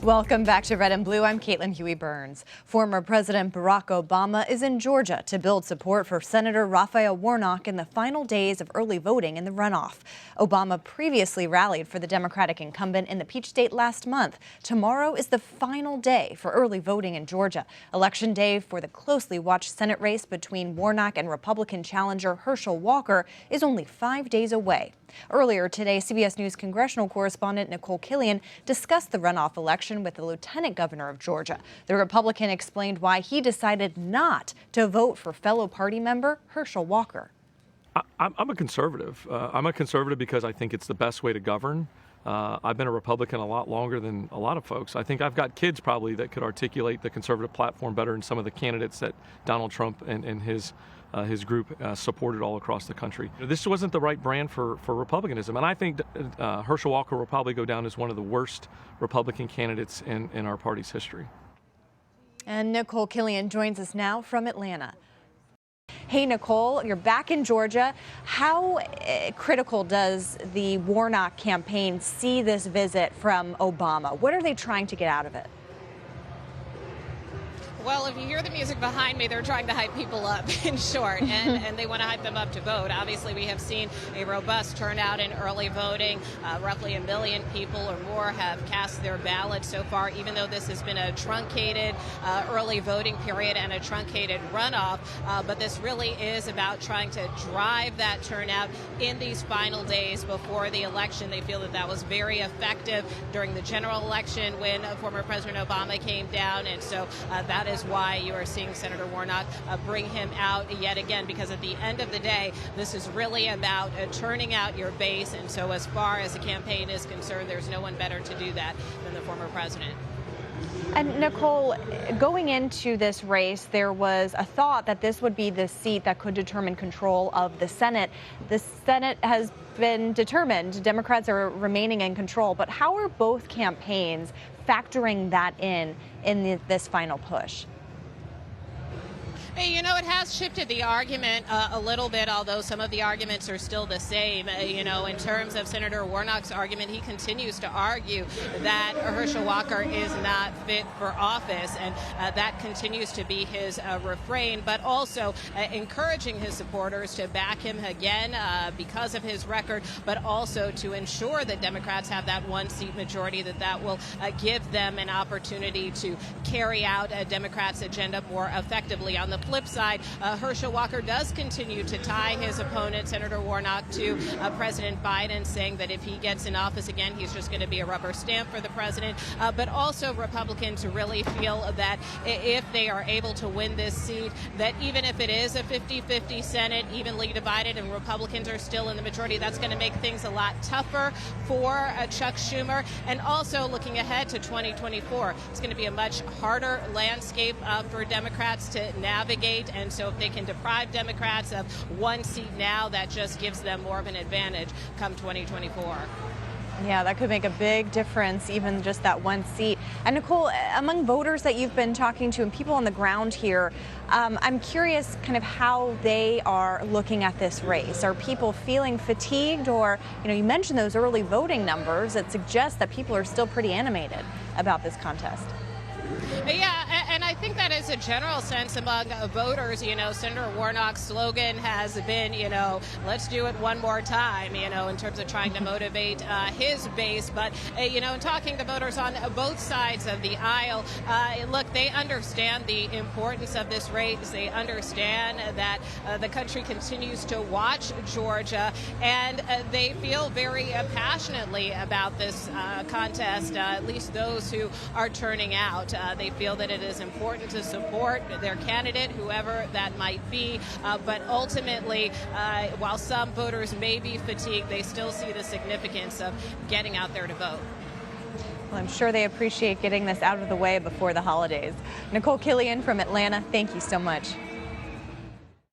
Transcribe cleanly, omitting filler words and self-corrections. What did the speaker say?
Welcome back to Red and Blue. I'm Caitlin Huey-Burns. Former President Barack Obama is in Georgia to build support for Senator Raphael Warnock in the final days of early voting in the runoff. Obama previously rallied for the Democratic incumbent in the Peach State last month. Tomorrow is the final day for early voting in Georgia. Election day for the closely watched Senate race between Warnock and Republican challenger Herschel Walker is only 5 days away. Earlier today, CBS News congressional correspondent Nikole Killion discussed the runoff election with the lieutenant governor of Georgia. The Republican explained why he decided not to vote for fellow party member Herschel Walker. I'm a conservative. I'm a conservative because I think it's the best way to govern. I've been a Republican a lot longer than a lot of folks. I think I've got kids probably that could articulate the conservative platform better than some of the candidates that Donald Trump and his group supported all across the country. This wasn't the right brand for Republicanism, and I think Herschel Walker will probably go down as one of the worst Republican candidates in our party's history. And Nikole Killion joins us now from Atlanta. Hey, Nikole, you're back in Georgia. How critical does the Warnock campaign see this visit from Obama? What are they trying to get out of it? Well, if you hear the music behind me, they're trying to hype people up, in short, and they want to hype them up to vote. Obviously, we have seen a robust turnout in early voting. Roughly 1 million people or more have cast their ballots so far, even though this has been a truncated early voting period and a truncated runoff. But this really is about trying to drive that turnout in these final days before the election. They feel that that was very effective during the general election when former President Obama came down, and so that is why you are seeing Senator Warnock bring him out yet again, because at the end of the day, this is really about turning out your base. And so as far as the campaign is concerned, there's no one better to do that than the former president. And Nikole, going into this race, there was a thought that this would be the seat that could determine control of the Senate. The Senate has been determined. Democrats are remaining in control. But how are both campaigns factoring that in this final push? You know, it has shifted the argument a little bit, although some of the arguments are still the same. You know, in terms of Senator Warnock's argument, he continues to argue that Herschel Walker is not fit for office, and that continues to be his refrain, but also encouraging his supporters to back him again because of his record, but also to ensure that Democrats have that one-seat majority, that will give them an opportunity to carry out Democrats' agenda more effectively. On the flip side, Herschel Walker does continue to tie his opponent, Senator Warnock, to President Biden, saying that if he gets in office again, he's just going to be a rubber stamp for the president. But also Republicans really feel that if they are able to win this seat, that even if it is a 50-50 Senate, evenly divided, and Republicans are still in the majority, that's going to make things a lot tougher for Chuck Schumer. And also looking ahead to 2024, it's going to be a much harder landscape for Democrats to navigate. And so if they can deprive Democrats of one seat now, that just gives them more of an advantage come 2024. Yeah, that could make a big difference, even just that one seat. And Nikole, among voters that you've been talking to and people on the ground here, I'm curious kind of how they are looking at this race. Are people feeling fatigued, or, you mentioned those early voting numbers that suggest that people are still pretty animated about this contest? Yeah, and I think that is a general sense among voters. Senator Warnock's slogan has been, let's do it one more time, in terms of trying to motivate his base. But, in talking to voters on both sides of the aisle, look, they understand the importance of this race. They understand that the country continues to watch Georgia, and they feel very passionately about this contest, at least those who are turning out. They feel that it is important to support their candidate, whoever that might be. But ultimately, while some voters may be fatigued, they still see the significance of getting out there to vote. Well, I'm sure they appreciate getting this out of the way before the holidays. Nikole Killion from Atlanta, thank you so much.